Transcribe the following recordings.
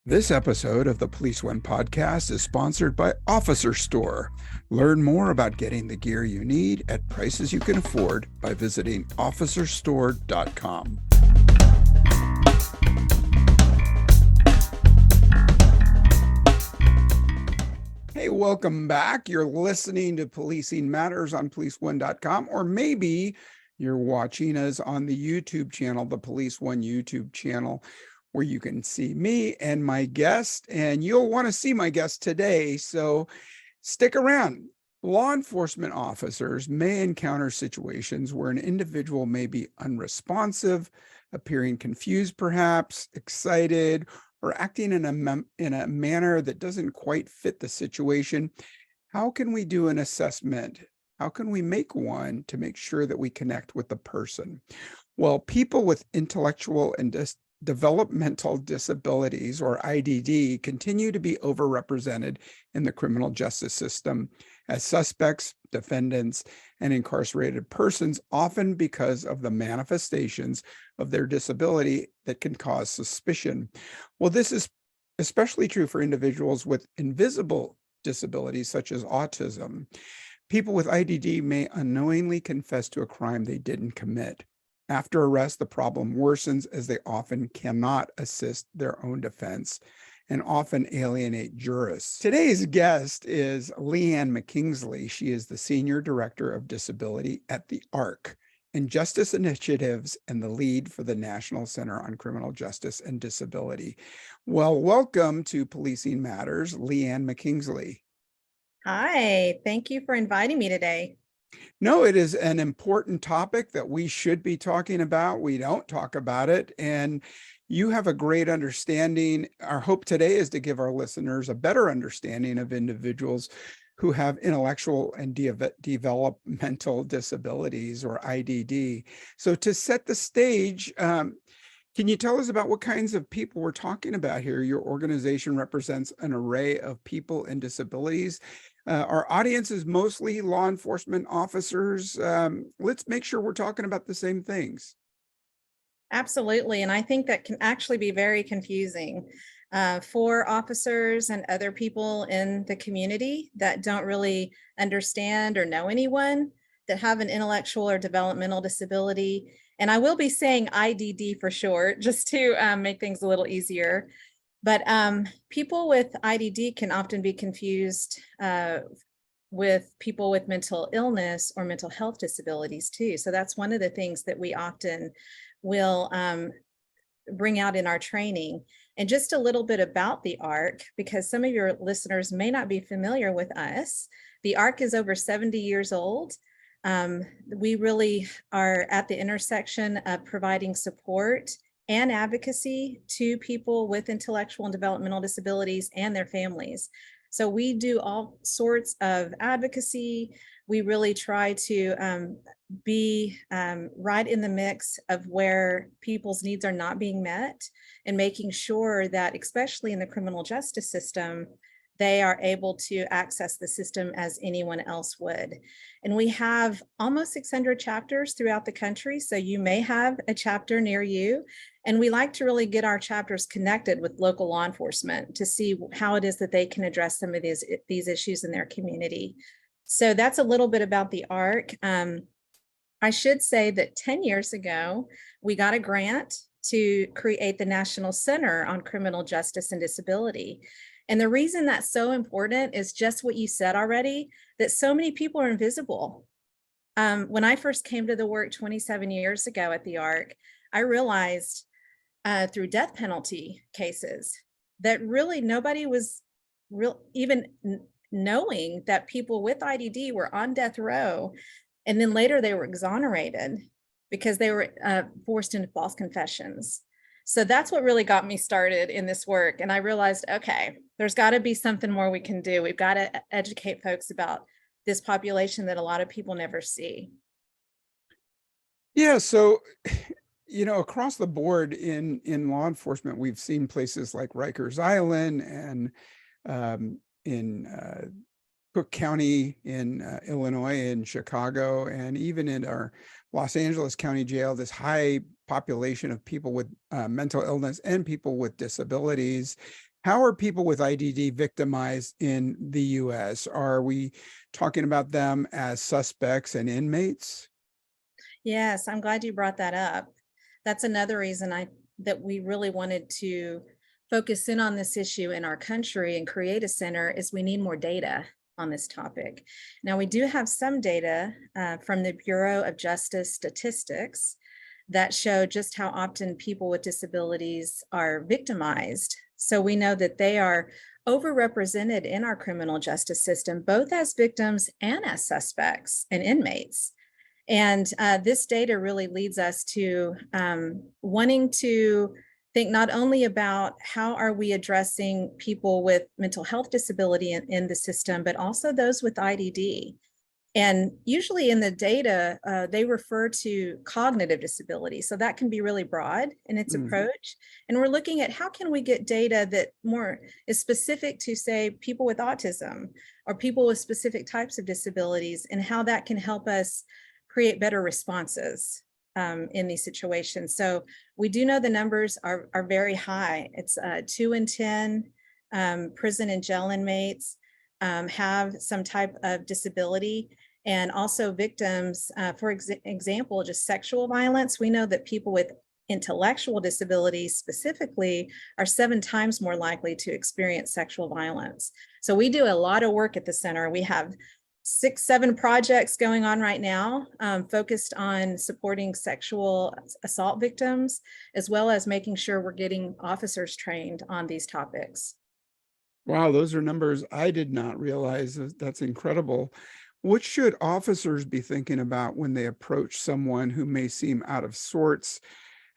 This episode of the Police One podcast is sponsored by Officer Store. Learn more about getting the gear you need at prices you can afford by visiting officerstore.com. Hey, welcome back. You're listening to Policing Matters on policeone.com, or maybe you're watching us on the YouTube channel, the Police One YouTube channel, where you can see me and my guest, and you'll want to see my guest today, so stick around. Law enforcement officers may encounter situations where an individual may be unresponsive, appearing confused perhaps, excited, or acting in a manner that doesn't quite fit the situation. How can we do an assessment? How can we make one to make sure that we connect with the person? Well, people with intellectual and developmental disabilities, or IDD, continue to be overrepresented in the criminal justice system as suspects, defendants, and incarcerated persons, often because of the manifestations of their disability that can cause suspicion. Well, this is especially true for individuals with invisible disabilities such as autism. People with IDD may unknowingly confess to a crime they didn't commit. After arrest, the problem worsens as they often cannot assist their own defense and often alienate jurists. Today's guest is Leigh Anne McKingsley. She is the Senior Director of Disability at the ARC and Justice Initiatives and the lead for the National Center on Criminal Justice and Disability. Well, welcome to Policing Matters, Leigh Anne McKingsley. Hi, thank you for inviting me today. No, it is an important topic that we should be talking about. We don't talk about it, and you have a great understanding. Our hope today is to give our listeners a better understanding of individuals who have intellectual and developmental disabilities, or IDD. So to set the stage, can you tell us about what kinds of people we're talking about here? Your organization represents an array of people and disabilities. Our audience is mostly law enforcement officers. Let's make sure we're talking about the same things. Absolutely, and I think that can actually be very confusing for officers and other people in the community that don't really understand or know anyone that have an intellectual or developmental disability. And I will be saying IDD for short, just to make things a little easier. But people with IDD can often be confused with people with mental illness or mental health disabilities too. So that's one of the things that we often will bring out in our training. And just a little bit about the ARC, because some of your listeners may not be familiar with us. The ARC is over 70 years old. We really are at the intersection of providing support and advocacy to people with intellectual and developmental disabilities and their families. So we do all sorts of advocacy. We really try to be right in the mix of where people's needs are not being met, and making sure that, especially in the criminal justice system, they are able to access the system as anyone else would. And we have almost 600 chapters throughout the country, so you may have a chapter near you. And we like to really get our chapters connected with local law enforcement to see how it is that they can address some of these issues in their community. So that's a little bit about the ARC. I should say that 10 years ago, we got a grant to create the National Center on Criminal Justice and Disability. And the reason that's so important is just what you said already, that so many people are invisible. When I first came to the work 27 years ago at the ARC, I realized through death penalty cases that really nobody was even knowing that people with IDD were on death row. And then later they were exonerated because they were forced into false confessions. So that's what really got me started in this work. And I realized, okay, there's got to be something more we can do. We've got to educate folks about this population that a lot of people never see. Yeah, so across the board in law enforcement, we've seen places like Rikers Island and in Cook County in Illinois and Chicago, and even in our Los Angeles County Jail, this high population of people with mental illness and people with disabilities How are people with IDD victimized in the US? Are we talking about them as suspects and inmates? Yes, I'm glad you brought that up. That's another reason that we really wanted to focus in on this issue in our country and create a center is we need more data on this topic. Now, we do have some data from the Bureau of Justice Statistics that show just how often people with disabilities are victimized. So we know that they are overrepresented in our criminal justice system, both as victims and as suspects and inmates. And this data really leads us to wanting to think not only about how are we addressing people with mental health disability in the system, but also those with IDD. And usually in the data, they refer to cognitive disability. So that can be really broad in its approach. And we're looking at how can we get data that more is specific to, say, people with autism or people with specific types of disabilities, and how that can help us create better responses in these situations. So we do know the numbers are very high. It's 2 in 10 prison and jail inmates have some type of disability, and also victims, for example, just sexual violence. We know that people with intellectual disabilities specifically are 7 times more likely to experience sexual violence. So we do a lot of work at the center. We have 6-7 projects going on right now, focused on supporting sexual assault victims, as well as making sure we're getting officers trained on these topics. Wow, those are numbers I did not realize. That's incredible. What should officers be thinking about when they approach someone who may seem out of sorts?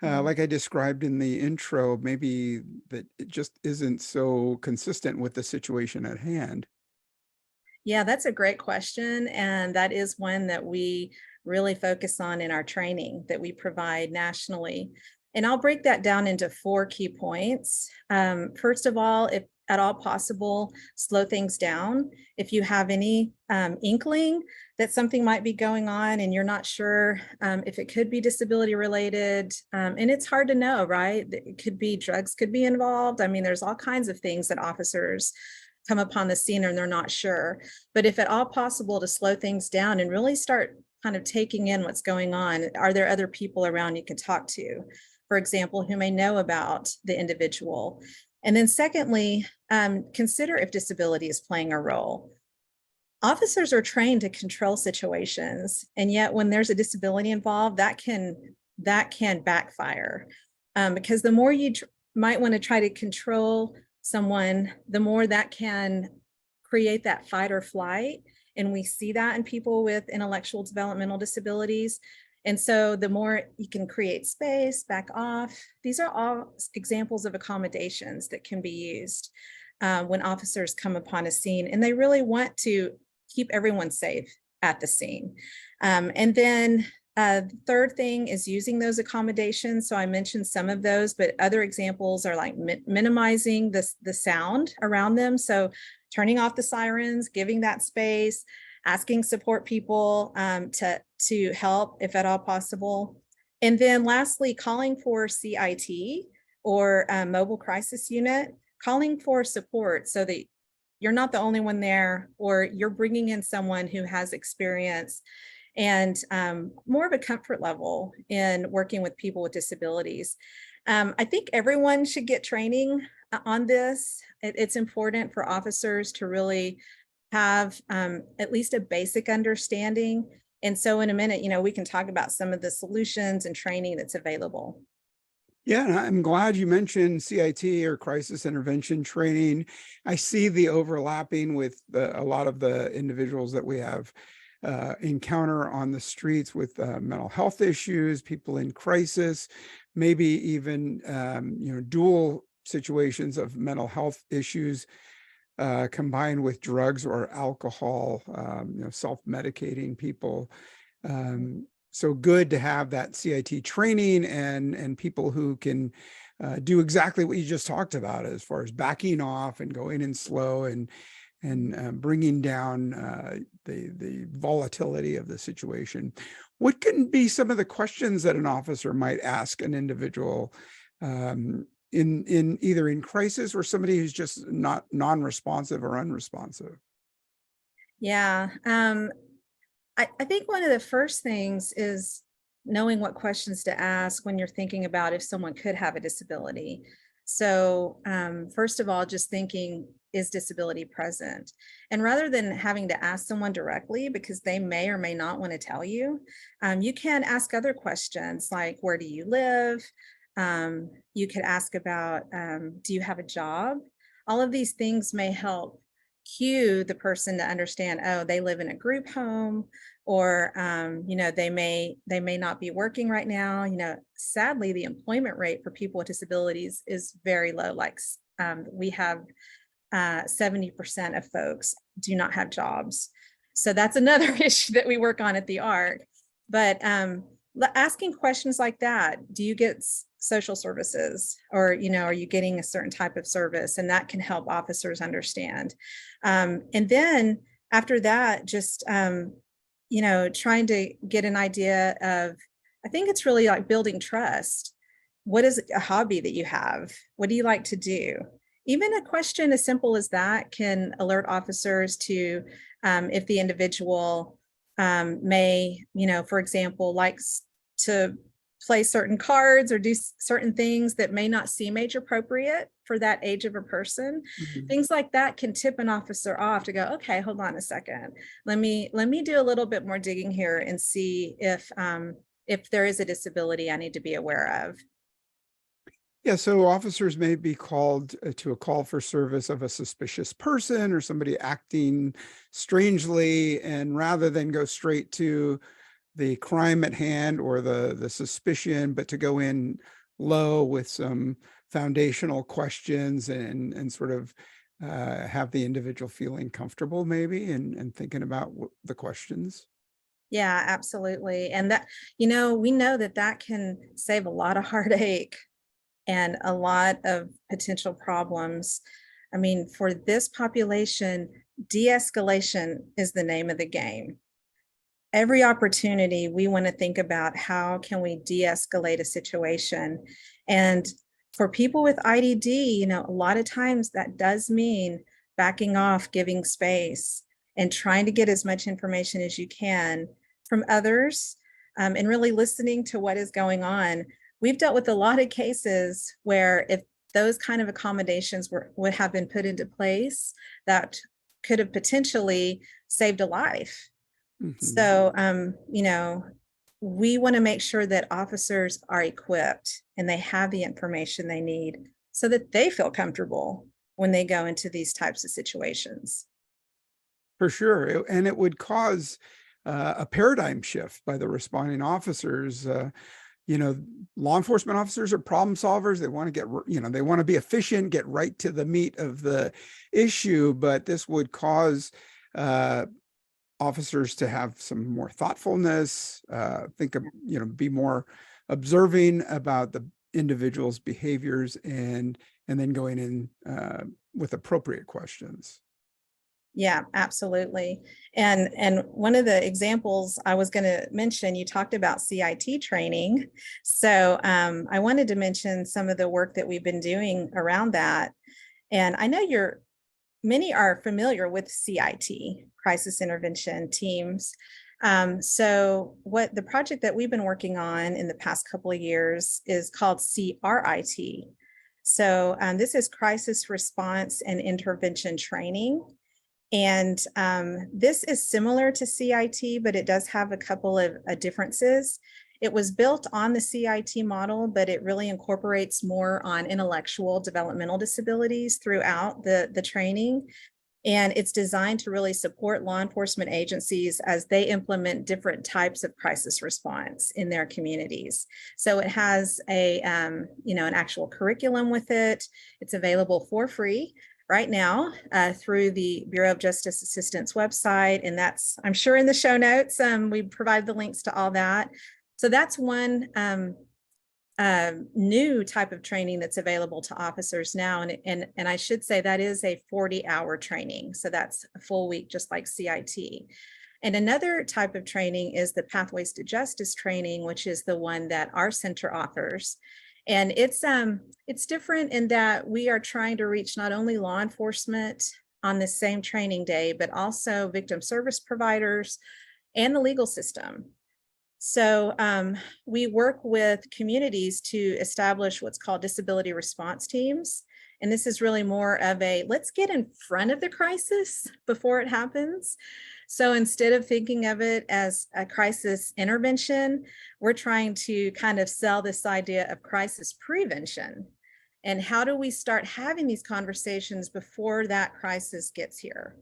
Like I described in the intro, maybe that it just isn't so consistent with the situation at hand. Yeah, that's a great question. And that is one that we really focus on in our training that we provide nationally. And I'll break that down into 4 key points. First of all, if at all possible, slow things down. If you have any inkling that something might be going on and you're not sure if it could be disability related, and it's hard to know, right? It could be drugs could be involved. I mean, there's all kinds of things that officers come upon the scene and they're not sure. But if at all possible, to slow things down and really start kind of taking in what's going on. Are there other people around you can talk to, for example, who may know about the individual? And then secondly, consider if disability is playing a role. Officers are trained to control situations, and yet when there's a disability involved, that can backfire, because the more you might want to try to control someone, the more that can create that fight or flight. And we see that in people with intellectual developmental disabilities. And so the more you can create space, back off, these are all examples of accommodations that can be used when officers come upon a scene and they really want to keep everyone safe at the scene. And then the third thing is using those accommodations. So I mentioned some of those, but other examples are like minimizing the sound around them. So turning off the sirens, giving that space, asking support people to help if at all possible. And then lastly, calling for CIT or mobile crisis unit, calling for support so that you're not the only one there, or you're bringing in someone who has experience and more of a comfort level in working with people with disabilities. I think everyone should get training on this. It's important for officers to really have at least a basic understanding. And so in a minute, we can talk about some of the solutions and training that's available. Yeah, and I'm glad you mentioned CIT or crisis intervention training. I see the overlapping with a lot of the individuals that we have encounter on the streets with mental health issues, people in crisis, maybe even dual situations of mental health issues combined with drugs or alcohol, self-medicating people. So good to have that CIT training and people who can do exactly what you just talked about as far as backing off and going in slow and bringing down the volatility of the situation. What can be some of the questions that an officer might ask an individual in either in crisis or somebody who's just not non-responsive or unresponsive? Yeah. I think one of the first things is knowing what questions to ask when you're thinking about if someone could have a disability. So first of all, just thinking, is disability present? And rather than having to ask someone directly, because they may or may not want to tell you, you can ask other questions like, where do you live? You could ask about, do you have a job? All of these things may help cue the person to understand, oh, they live in a group home, or they may not be working right now. Sadly, the employment rate for people with disabilities is very low. Like we have 70% of folks do not have jobs. So that's another issue that we work on at the ARC. But asking questions like that, do you get social services, or are you getting a certain type of service? And that can help officers understand. And then after that, just trying to get an idea of, I think it's really like building trust. What is a hobby that you have? What do you like to do? Even a question as simple as that can alert officers to if the individual may, for example, likes to play certain cards or do certain things that may not seem age appropriate for that age of a person. Mhm. Things like that can tip an officer off to go, okay, hold on a second. Let me do a little bit more digging here and see if there is a disability I need to be aware of. Yeah, so officers may be called to a call for service of a suspicious person or somebody acting strangely, and rather than go straight to the crime at hand or the suspicion, but to go in low with some foundational questions and sort of have the individual feeling comfortable maybe and thinking about the questions. Yeah, absolutely. And that, we know that can save a lot of heartache and a lot of potential problems. I mean, for this population, de-escalation is the name of the game. Every opportunity, we want to think about how can we de-escalate a situation. And for people with IDD, a lot of times that does mean backing off, giving space, and trying to get as much information as you can from others, and really listening to what is going on. We've dealt with a lot of cases where if those kind of accommodations would have been put into place, that could have potentially saved a life. Mhm. So, we want to make sure that officers are equipped and they have the information they need so that they feel comfortable when they go into these types of situations. For sure. And it would cause a paradigm shift by the responding officers. Law enforcement officers are problem solvers. They want to they want to be efficient, get right to the meat of the issue. But this would cause officers to have some more thoughtfulness, be more observing about the individual's behaviors and then going in with appropriate questions. Yeah, absolutely. And one of the examples I was going to mention, you talked about CIT training. So I wanted to mention some of the work that we've been doing around that. And I know many are familiar with CIT, crisis intervention teams. So what the project that we've been working on in the past couple of years is called CRIT. So this is crisis response and intervention training. And this is similar to CIT, but it does have a couple of differences. It was built on the CIT model, but it really incorporates more on intellectual developmental disabilities throughout the training. And it's designed to really support law enforcement agencies as they implement different types of crisis response in their communities. So it has an actual curriculum with it. It's available for free right now through the Bureau of Justice Assistance website. And that's, I'm sure in the show notes, we provide the links to all that. So that's one new type of training that's available to officers now. And I should say that is a 40-hour training. So that's a full week, just like CIT. And another type of training is the Pathways to Justice training, which is the one that our center offers. And it's different in that we are trying to reach not only law enforcement on the same training day, but also victim service providers and the legal system. So we work with communities to establish what's called disability response teams. And this is really more of a, let's get in front of the crisis before it happens. So instead of thinking of it as a crisis intervention, we're trying to kind of sell this idea of crisis prevention. And how do we start having these conversations before that crisis gets here?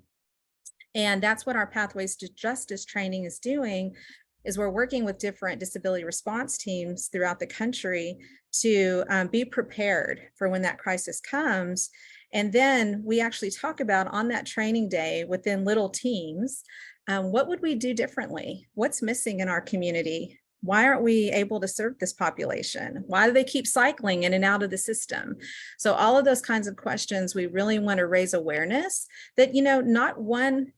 And that's what our Pathways to Justice training is doing, is we're working with different disability response teams throughout the country to be prepared for when that crisis comes. And then we actually talk about on that training day within little teams, what would we do differently? What's missing in our community? Why aren't we able to serve this population? Why do they keep cycling in and out of the system? So all of those kinds of questions, we really want to raise awareness that, not one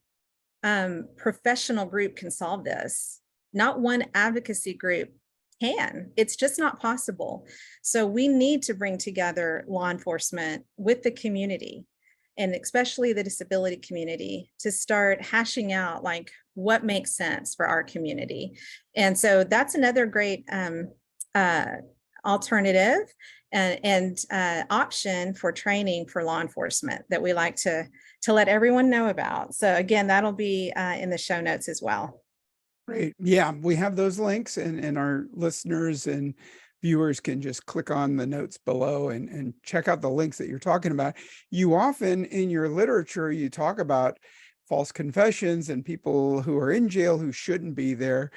professional group can solve this. Not one advocacy group can. It's just not possible. So we need to bring together law enforcement with the community, and especially the disability community, to start hashing out like what makes sense for our community. And so that's another great alternative and option for training for law enforcement that we like to let everyone know about. So again, that'll be in the show notes as well. Great. Yeah, we have those links, and our listeners and viewers can just click on the notes below and check out the links that you're talking about. You often in your literature, you talk about false confessions and people who are in jail who shouldn't be there.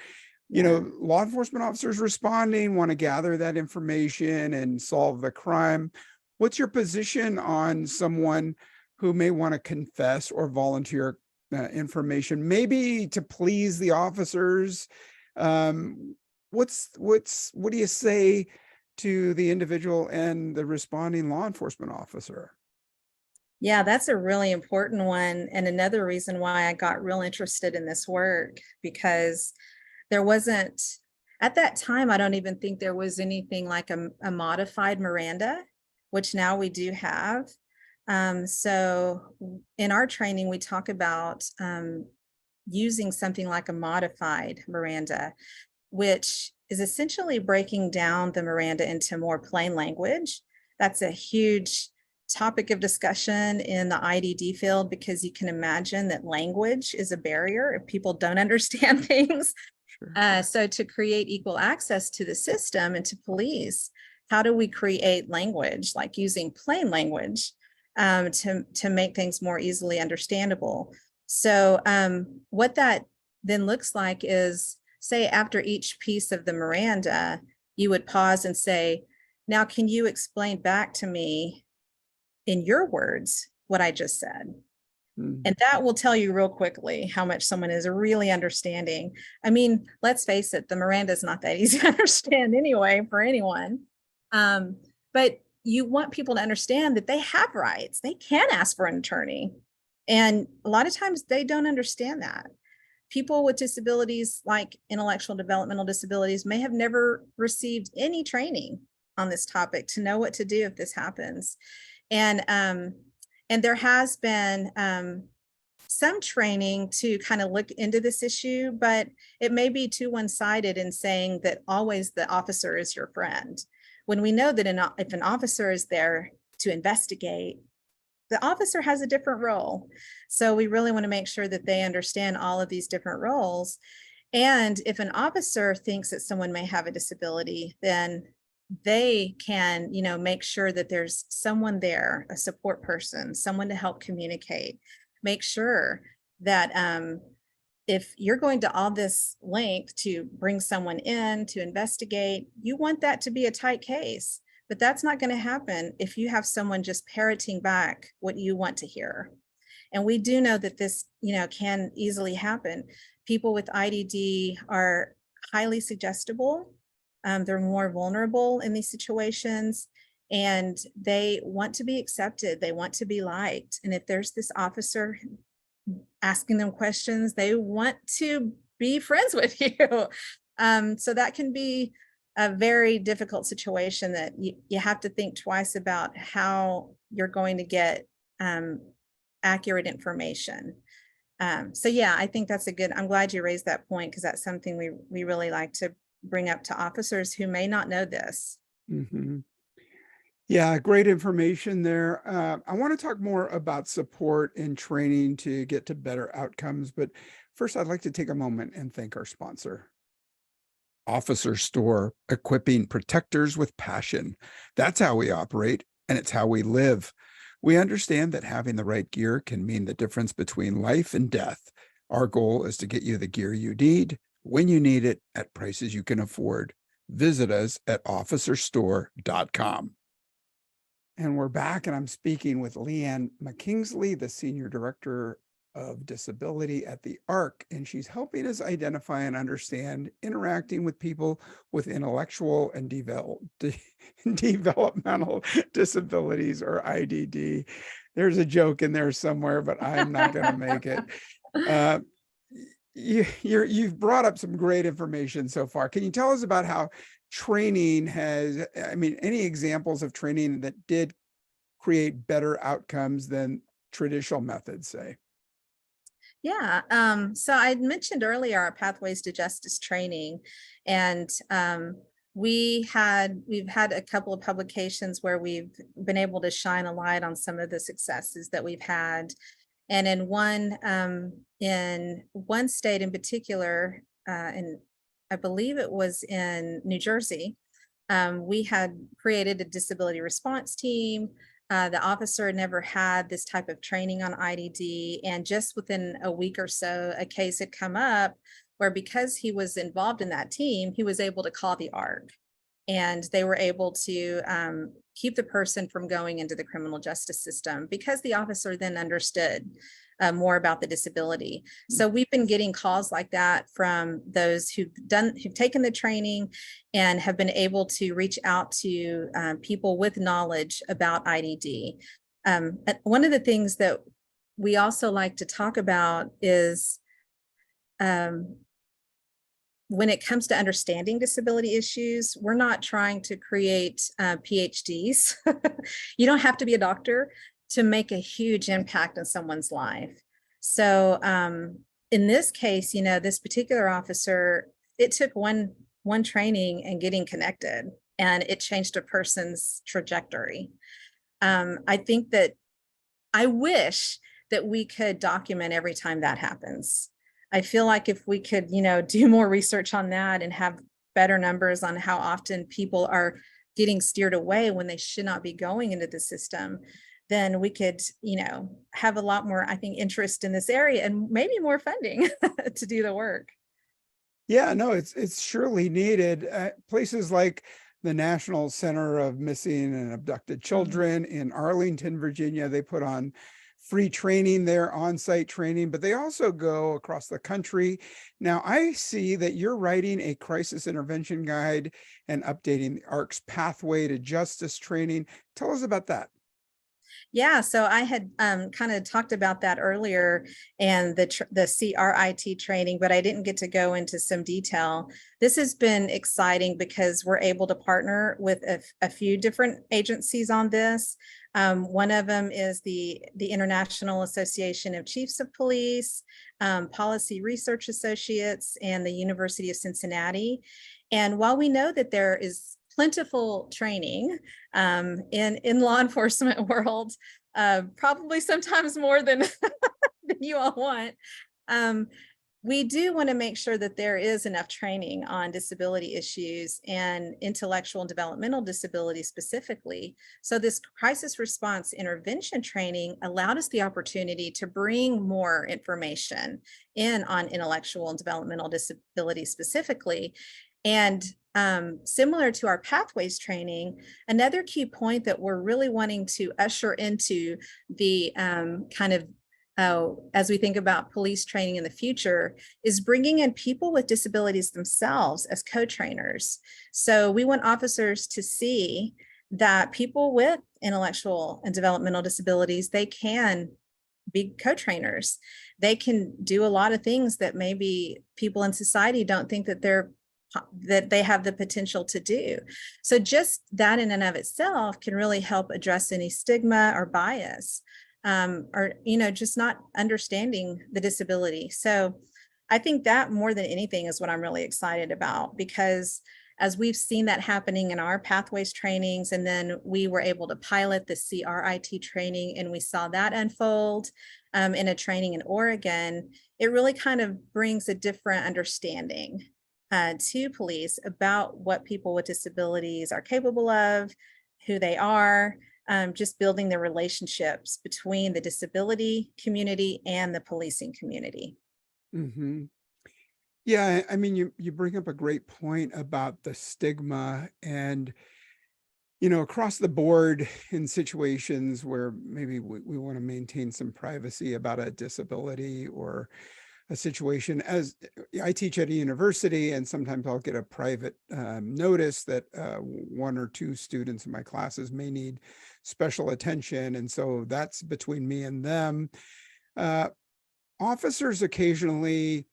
Law enforcement officers responding want to gather that information and solve the crime. What's your position on someone who may want to confess or volunteer information, maybe to please the officers? What do you say to the individual and the responding law enforcement officer? Yeah, that's a really important one. And another reason why I got real interested in this work, because there wasn't, at that time, I don't even think there was anything like a modified Miranda, which now we do have. So in our training, we talk about using something like a modified Miranda, which is essentially breaking down the Miranda into more plain language. That's a huge topic of discussion in the IDD field, because you can imagine that language is a barrier if people don't understand things. Sure. So to create equal access to the system and to police, how do we create language, like using plain language, to make things more easily understandable? So what that then looks like is, say after each piece of the Miranda, you would pause and say, now can you explain back to me in your words what I just said? And that will tell you real quickly how much someone is really understanding. I mean, let's face it, the Miranda is not that easy to understand anyway for anyone. But you want people to understand that they have rights. They can ask for an attorney. And a lot of times they don't understand that. People with disabilities, like intellectual developmental disabilities, may have never received any training on this topic to know what to do if this happens. And there has been some training to kind of look into this issue, but it may be too one-sided in saying that always the officer is your friend. When we know that if an officer is there to investigate, the officer has a different role. So we really want to make sure that they understand all of these different roles. And if an officer thinks that someone may have a disability, then they can, make sure that there's someone there, a support person, someone to help communicate. Make sure that if you're going to all this length to bring someone in to investigate, you want that to be a tight case. But that's not going to happen if you have someone just parroting back what you want to hear. And we do know that this, can easily happen. People with IDD are highly suggestible. They're more vulnerable in these situations, and they want to be accepted. They want to be liked. And if there's this officer asking them questions, they want to be friends with you. So that can be a very difficult situation that you have to think twice about how you're going to get accurate information. So yeah, I think that's I'm glad you raised that point, because that's something we really like to bring up to officers who may not know this. Mm-hmm. Yeah, great information there. I want to talk more about support and training to get to better outcomes. But first, I'd like to take a moment and thank our sponsor, Officer Store, equipping protectors with passion. That's how we operate, and it's how we live. We understand that having the right gear can mean the difference between life and death. Our goal is to get you the gear you need, when you need it, at prices you can afford. Visit us at officerstore.com. And we're back, and I'm speaking with Leigh Anne McKingsley, the Senior Director of Disability at the ARC, and she's helping us identify and understand interacting with people with intellectual and developmental disabilities, or IDD. There's a joke in there somewhere, but I'm not going to make it. You've brought up some great information so far. Can you tell us about how training has, any examples of training that did create better outcomes than traditional methods, say? Yeah, so I mentioned earlier our Pathways to Justice training, and we've had a couple of publications where we've been able to shine a light on some of the successes that we've had. And in one state in particular, and I believe it was in New Jersey, we had created a disability response team. The officer never had this type of training on IDD, and just within a week or so, a case had come up where, because he was involved in that team, he was able to call the ARC, and they were able to keep the person from going into the criminal justice system, because the officer then understood more about the disability. So we've been getting calls like that from those who've taken the training and have been able to reach out to people with knowledge about IDD. One of the things that we also like to talk about is when it comes to understanding disability issues, we're not trying to create PhDs. You don't have to be a doctor to make a huge impact in someone's life. So in this case, this particular officer, it took one training and getting connected, and it changed a person's trajectory. I think that I wish that we could document every time that happens. I feel like if we could, do more research on that and have better numbers on how often people are getting steered away when they should not be going into the system, then we could, have a lot more, I think, interest in this area and maybe more funding to do the work. Yeah, no, it's surely needed. Places like the National Center of Missing and Abducted Children in Arlington, Virginia, they put on free training there, on-site training, but they also go across the country. Now, I see that you're writing a crisis intervention guide and updating the ARC's Pathway to Justice training. Tell us about that. Yeah, so I had kind of talked about that earlier, and the CRIT training, but I didn't get to go into some detail. This has been exciting because we're able to partner with a few different agencies on this. One of them is the International Association of Chiefs of Police, Policy Research Associates, and the University of Cincinnati. And while we know that there is plentiful training in law enforcement world, probably sometimes more than you all want, we do want to make sure that there is enough training on disability issues and intellectual and developmental disability specifically. So this crisis response intervention training allowed us the opportunity to bring more information in on intellectual and developmental disability specifically. And similar to our Pathways training, another key point that we're really wanting to usher into the as we think about police training in the future is bringing in people with disabilities themselves as co-trainers. So we want officers to see that people with intellectual and developmental disabilities, they can be co-trainers. They can do a lot of things that maybe people in society don't think that they're that they have the potential to do. So just that in and of itself can really help address any stigma or bias, or, just not understanding the disability. So I think that more than anything is what I'm really excited about, because as we've seen that happening in our pathways trainings, and then we were able to pilot the CIT training, and we saw that unfold in a training in Oregon, it really kind of brings a different understanding to police about what people with disabilities are capable of, who they are, just building the relationships between the disability community and the policing community. Mm-hmm. Yeah, I mean, you bring up a great point about the stigma, and across the board in situations where maybe we want to maintain some privacy about a disability or a situation. As I teach at a university, and sometimes I'll get a private notice that one or two students in my classes may need special attention, and so that's between me and them. Officers occasionally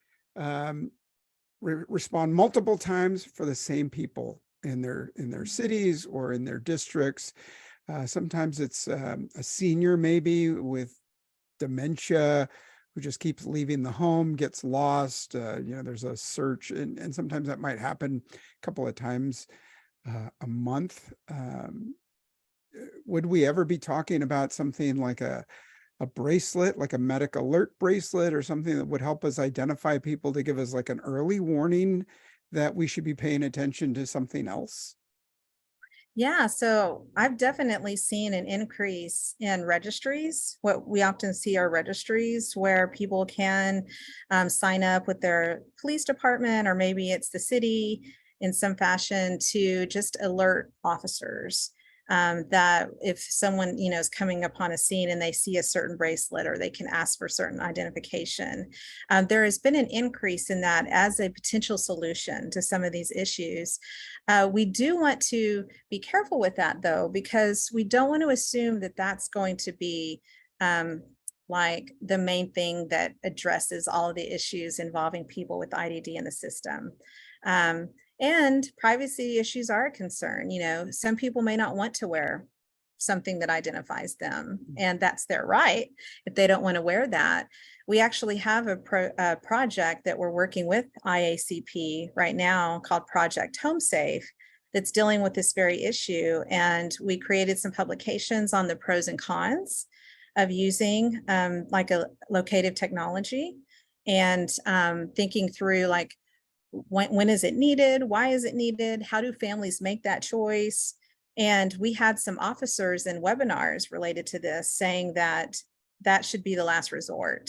respond multiple times for the same people in their cities or in their districts. Sometimes it's a senior, maybe with dementia, who just keeps leaving the home, gets lost. There's a search, and sometimes that might happen a couple of times a month. Would we ever be talking about something like a bracelet, like a medic alert bracelet, or something that would help us identify people, to give us like an early warning that we should be paying attention to something else? Yeah, so I've definitely seen an increase in registries. What we often see are registries where people can sign up with their police department, or maybe it's the city in some fashion, to just alert officers that if someone is coming upon a scene and they see a certain bracelet, or they can ask for certain identification. There has been an increase in that as a potential solution to some of these issues. We do want to be careful with that, though, because we don't want to assume that that's going to be like the main thing that addresses all of the issues involving people with IDD in the system. And privacy issues are a concern. Some people may not want to wear something that identifies them, and that's their right if they don't want to wear that. We actually have a project that we're working with IACP right now called Project Home Safe, that's dealing with this very issue. And we created some publications on the pros and cons of using like a locative technology, and thinking through like, when is it needed? Why is it needed? How do families make that choice? And we had some officers in webinars related to this saying that that should be the last resort.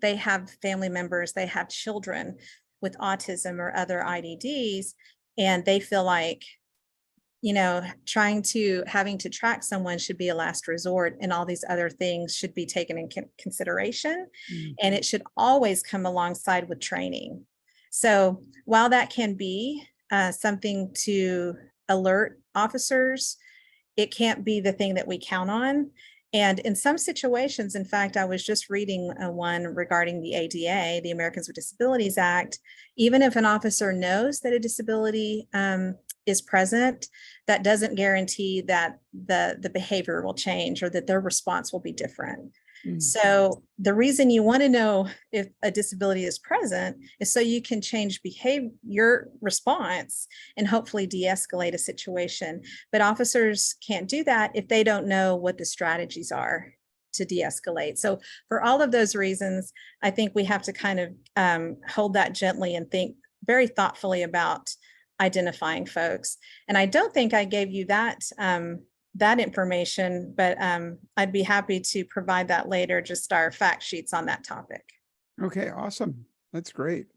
They have family members, they have children with autism or other IDDs, and they feel like, having to track someone should be a last resort, and all these other things should be taken in consideration. Mm-hmm. And it should always come alongside with training. So while that can be something to alert officers, it can't be the thing that we count on. And in some situations, in fact, I was just reading one regarding the ADA, the Americans with Disabilities Act. Even if an officer knows that a disability is present, that doesn't guarantee that the behavior will change, or that their response will be different. Mm-hmm. So the reason you want to know if a disability is present is so you can change your response and hopefully de-escalate a situation. But officers can't do that if they don't know what the strategies are to de-escalate. So for all of those reasons, I think we have to kind of hold that gently and think very thoughtfully about identifying folks. And I don't think I gave you that information, but I'd be happy to provide that later, just our fact sheets on that topic. Okay, awesome. That's great.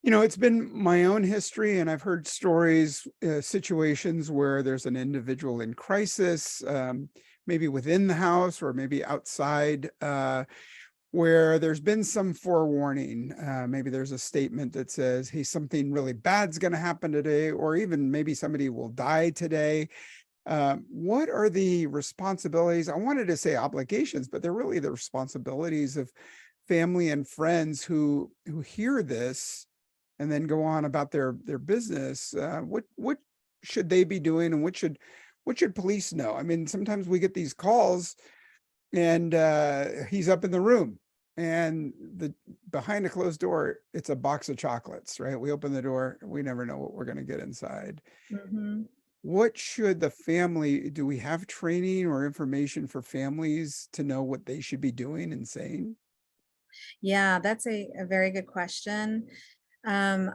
It's been my own history, and I've heard stories, situations where there's an individual in crisis, maybe within the house or maybe outside, where there's been some forewarning. Maybe there's a statement that says, hey, something really bad's going to happen today, or even maybe somebody will die today. What are the responsibilities? I wanted to say obligations, but they're really the responsibilities of family and friends who hear this and then go on about their business, what should they be doing, and what should police know? I mean, sometimes we get these calls and he's up in the room, and behind a closed door, it's a box of chocolates, right? We open the door, we never know what we're going to get inside. Mhm. What should the family, do we have training or information for families to know what they should be doing and saying? Yeah, that's a very good question. Um,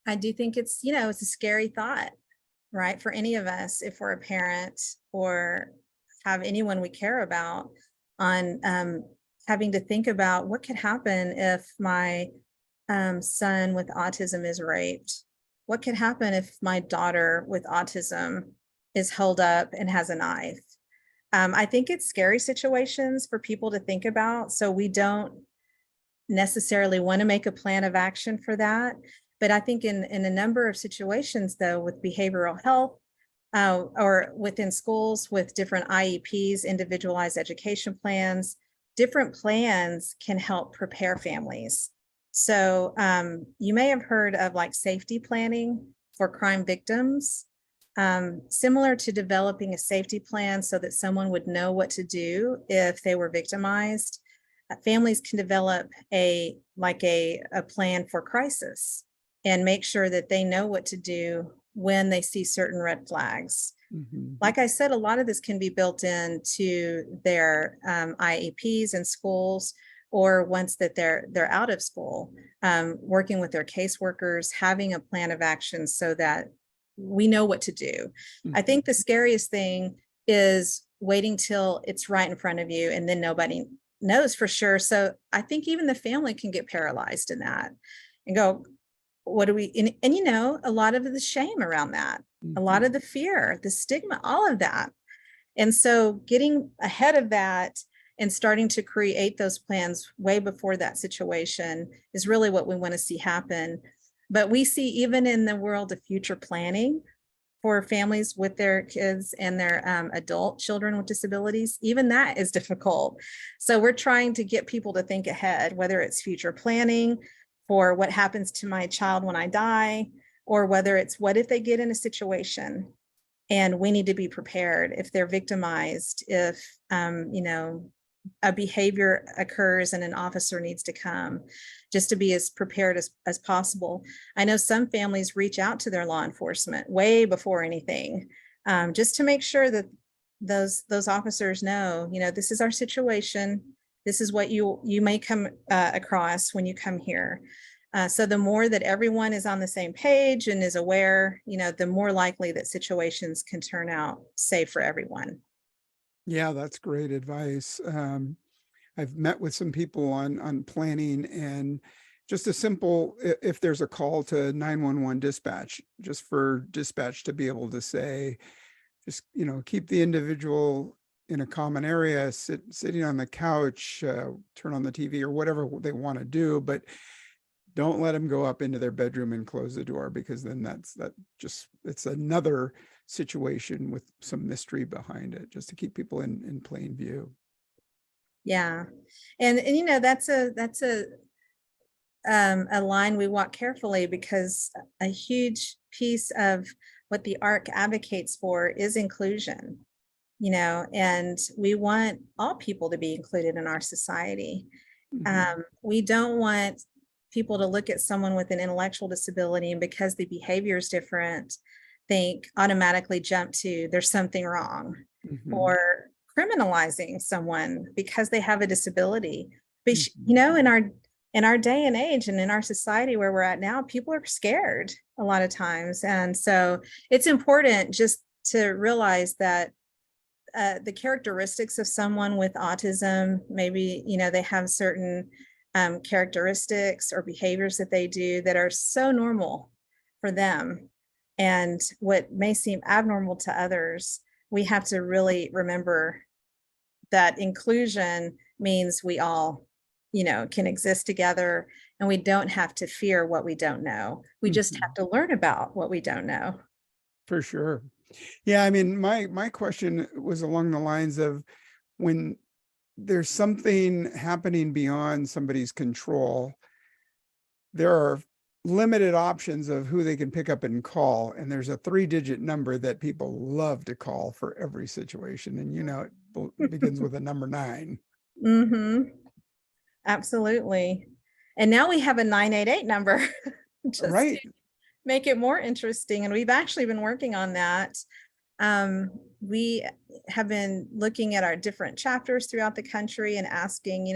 I do think it's a scary thought, right? For any of us, if we're a parent or have anyone we care about, on having to think about what could happen if my son with autism is raped. What could happen if my daughter with autism is held up and has a knife? I think it's scary situations for people to think about. So we don't necessarily want to make a plan of action for that. But I think in a number of situations, though, with behavioral health or within schools with different IEPs, individualized education plans, different plans can help prepare families. So you may have heard of like safety planning for crime victims, similar to developing a safety plan so that someone would know what to do if they were victimized. Families can develop a plan for crisis and make sure that they know what to do when they see certain red flags. Mhm. Like I said, a lot of this can be built into their IEPs in schools, or once that they're out of school, working with their caseworkers, having a plan of action so that we know what to do. I Mhm. think the scariest thing is waiting till it's right in front of you and then nobody knows for sure. So I think even the family can get paralyzed in that and go, what do we, and a lot of the shame around that, a lot Mhm. of the fear, the stigma, all of that. And so getting ahead of that and starting to create those plans way before that situation is really what we want to see happen. But we see even in the world of future planning for families with their kids and their adult children with disabilities, even that is difficult. So we're trying to get people to think ahead, whether it's future planning for what happens to my child when I die, or whether it's what if they get in a situation and we need to be prepared if they're victimized, if a behavior occurs and an officer needs to come, just to be as prepared as possible. I know some families reach out to their law enforcement way before anything, just to make sure that those officers know, this is our situation. This is what you may come across when you come here. So the more that everyone is on the same page and is aware, the more likely that situations can turn out safe for everyone. Yeah, that's great advice. I've met with some people on planning, and just a simple, if there's a call to 911 dispatch, just for dispatch to be able to say, just, keep the individual in a common area, sitting on the couch, turn on the TV or whatever they want to do, but don't let them go up into their bedroom and close the door, because then it's another situation with some mystery behind it, just to keep people in plain view. Yeah. And that's a line we walk carefully, because a huge piece of what the ARC advocates for is inclusion, and we want all people to be included in our society. Mhm. We don't want people to look at someone with an intellectual disability, and because the behavior is different, think automatically jump to there's something wrong, Mhm. or criminalizing someone because they have a disability. But Mhm. in our day and age and in our society where we're at now, people are scared a lot of times. And so it's important just to realize that the characteristics of someone with autism, maybe, they have certain characteristics or behaviors that they do that are so normal for them. And what may seem abnormal to others, we have to really remember that inclusion means we all, can exist together, and we don't have to fear what we don't know. We just have Mhm. to learn about what we don't know. For sure. Yeah, I mean, my question was along the lines of, when there's something happening beyond somebody's control, there are limited options of who they can pick up and call. And there's a 3-digit number that people love to call for every situation. And, it begins with a number 9. Mm-hmm. Absolutely. And now we have a 988 number just Right. to make it more interesting. And we've actually been working on that. We have been looking at our different chapters throughout the country and asking,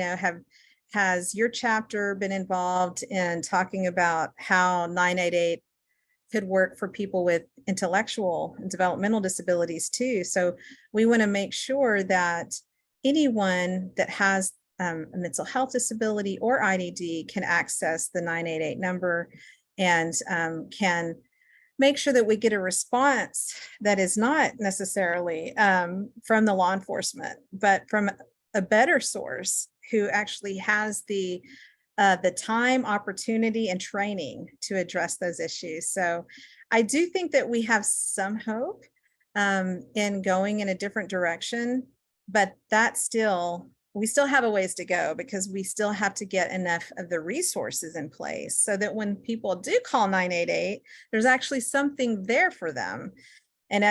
has your chapter been involved in talking about how 988 could work for people with intellectual and developmental disabilities too? So we want to make sure that anyone that has a mental health disability or IDD can access the 988 number and can make sure that we get a response that is not necessarily from the law enforcement, but from a better source who actually has the time, opportunity, and training to address those issues. So I do think that we have some hope in going in a different direction, but we still have a ways to go because we still have to get enough of the resources in place so that when people do call 988, there's actually something there for them. And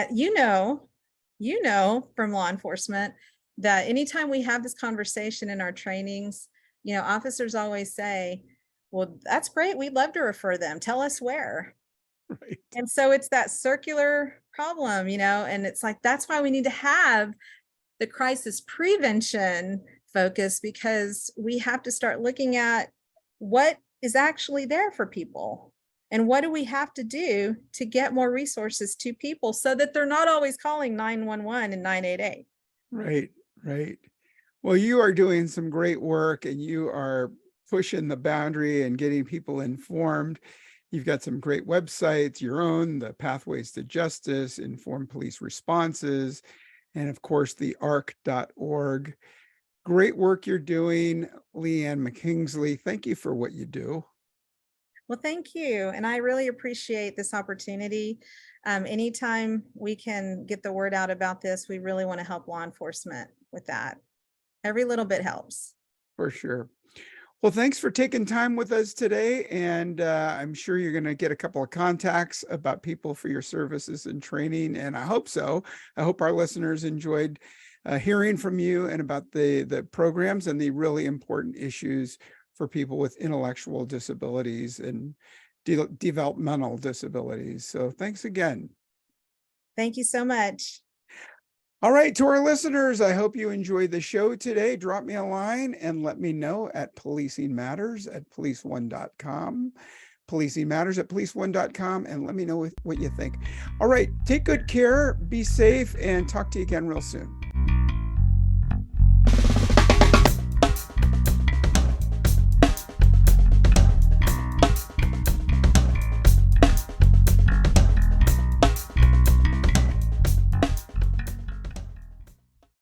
from law enforcement that anytime we have this conversation in our trainings, officers always say, well, that's great. We'd love to refer them. Tell us where. Right. And so it's that circular problem, and it's like, that's why we need to have the crisis prevention focus, because we have to start looking at what is actually there for people and what do we have to do to get more resources to people so that they're not always calling 911 and 988. Right. Well, you are doing some great work and you are pushing the boundary and getting people informed. You've got some great websites, your own, the Pathways to Justice, Informed Police Responses, and of course, the arc.org. Great work you're doing, Leigh Anne McKingsley. Thank you for what you do. Well, thank you. And I really appreciate this opportunity. Anytime we can get the word out about this, we really want to help law enforcement with that. Every little bit helps. For sure. Well, thanks for taking time with us today. And I'm sure you're going to get a couple of contacts about people for your services and training. And I hope so. I hope our listeners enjoyed hearing from you and about the programs and the really important issues for people with intellectual disabilities and developmental disabilities. So thanks again. Thank you so much. All right, to our listeners, I hope you enjoyed the show today. Drop me a line and let me know at policingmatters@policeone.com, policingmatters@policeone.com, and let me know what you think. All right, take good care, be safe, and talk to you again real soon.